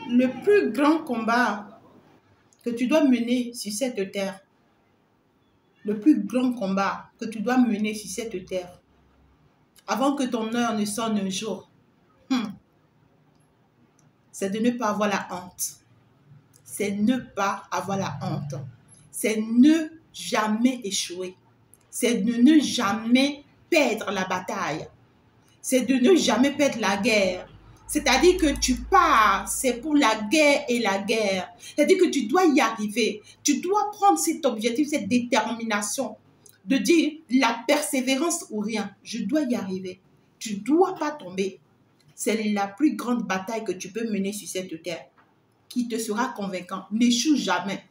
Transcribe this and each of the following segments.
Le plus grand combat que tu dois mener sur cette terre, le plus grand combat que tu dois mener sur cette terre, avant que ton heure ne sonne un jour, c'est de ne pas avoir la honte. C'est ne pas avoir la honte. C'est ne jamais échouer. C'est de ne jamais perdre la bataille. C'est de ne jamais perdre la guerre. C'est-à-dire que tu pars, c'est pour la guerre et la guerre. C'est-à-dire que tu dois y arriver. Tu dois prendre cet objectif, cette détermination de dire la persévérance ou rien. Je dois y arriver. Tu ne dois pas tomber. C'est la plus grande bataille que tu peux mener sur cette terre qui te sera convaincant. N'échoue jamais.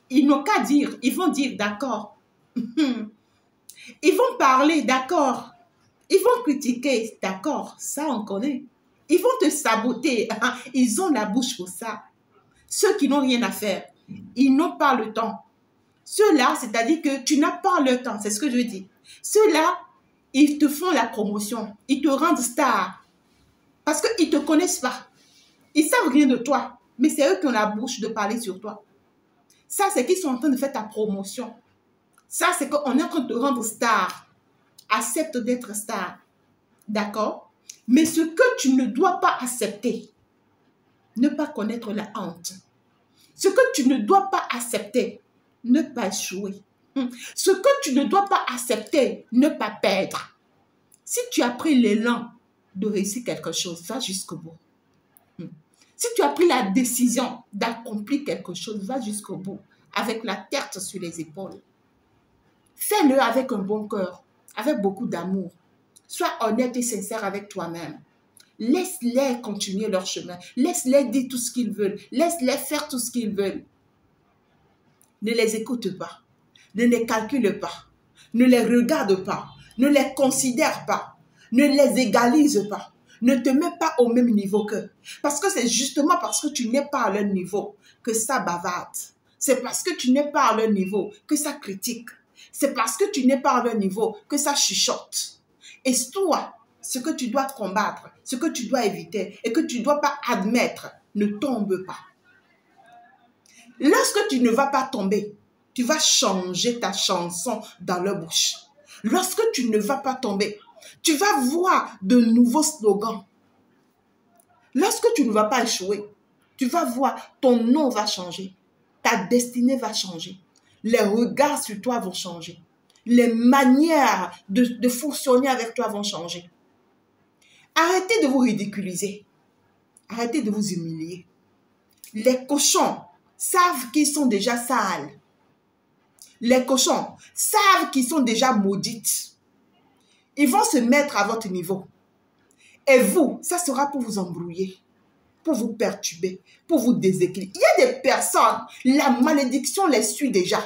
Ils n'ont qu'à dire, ils vont dire d'accord. Ils vont parler, d'accord. Ils vont critiquer, d'accord. Ça, on connaît. Ils vont te saboter. Ils ont la bouche pour ça. Ceux qui n'ont rien à faire, ils n'ont pas le temps. Ceux-là, c'est-à-dire que tu n'as pas le temps. C'est ce que je dis. Ceux-là, ils te font la promotion. Ils te rendent star. Parce qu'ils ne te connaissent pas. Ils ne savent rien de toi. Mais c'est eux qui ont la bouche de parler sur toi. Ça, c'est qu'ils sont en train de faire ta promotion. Ça, c'est qu'on est en train de te rendre star. Accepte d'être star. D'accord? Mais ce que tu ne dois pas accepter, ne pas connaître la honte. Ce que tu ne dois pas accepter, ne pas échouer. Ce que tu ne dois pas accepter, ne pas perdre. Si tu as pris l'élan de réussir quelque chose, va jusqu'au bout. Si tu as pris la décision d'accomplir quelque chose, va jusqu'au bout, avec la tête sur les épaules. Fais-le avec un bon cœur, avec beaucoup d'amour. Sois honnête et sincère avec toi-même. Laisse-les continuer leur chemin. Laisse-les dire tout ce qu'ils veulent. Laisse-les faire tout ce qu'ils veulent. Ne les écoute pas. Ne les calcule pas. Ne les regarde pas. Ne les considère pas. Ne les égalise pas. Ne te mets pas au même niveau qu'eux. Parce que c'est justement parce que tu n'es pas à leur niveau que ça bavarde. C'est parce que tu n'es pas à leur niveau que ça critique. C'est parce que tu n'es pas à leur niveau que ça chuchote. Et toi, ce que tu dois combattre, ce que tu dois éviter et que tu ne dois pas admettre, ne tombe pas. Lorsque tu ne vas pas tomber, tu vas changer ta chanson dans leur bouche. Lorsque tu ne vas pas tomber, tu vas voir de nouveaux slogans. Lorsque tu ne vas pas échouer, tu vas voir ton nom va changer. Ta destinée va changer. Les regards sur toi vont changer. Les manières de fonctionner avec toi vont changer. Arrêtez de vous ridiculiser. Arrêtez de vous humilier. Les cochons savent qu'ils sont déjà sales. Les cochons savent qu'ils sont déjà maudites. Ils vont se mettre à votre niveau. Et vous, ça sera pour vous embrouiller, pour vous perturber, pour vous déséquilibrer. Il y a des personnes, la malédiction les suit déjà.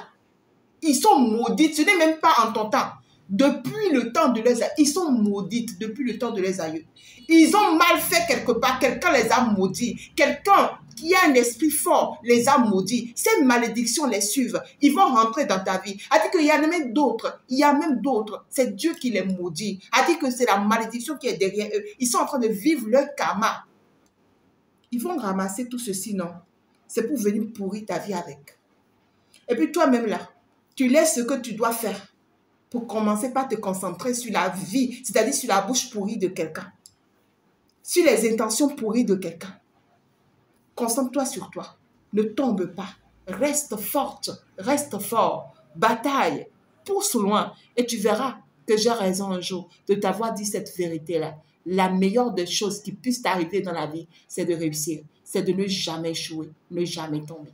Ils sont maudites, ce n'est même pas en ton temps. Depuis le temps de leurs aïeux, ils sont maudites depuis le temps de leurs aïeux. Ils ont mal fait quelque part, quelqu'un les a maudits. Quelqu'un qui a un esprit fort les a maudits. Ces malédictions les suivent. Ils vont rentrer dans ta vie. A dit qu'il y a même d'autres. Il y a même d'autres. C'est Dieu qui les maudit. A dit que c'est la malédiction qui est derrière eux. Ils sont en train de vivre leur karma. Ils vont ramasser tout ceci, non? C'est pour venir pourrir ta vie avec. Et puis toi-même là, tu laisses ce que tu dois faire pour commencer par te concentrer sur la vie, c'est-à-dire sur la bouche pourrie de quelqu'un, sur les intentions pourries de quelqu'un. Concentre-toi sur toi. Ne tombe pas. Reste forte, reste fort. Bataille, pousse loin et tu verras que j'ai raison un jour de t'avoir dit cette vérité-là. La meilleure des choses qui puissent t'arriver dans la vie, c'est de réussir. C'est de ne jamais échouer, ne jamais tomber.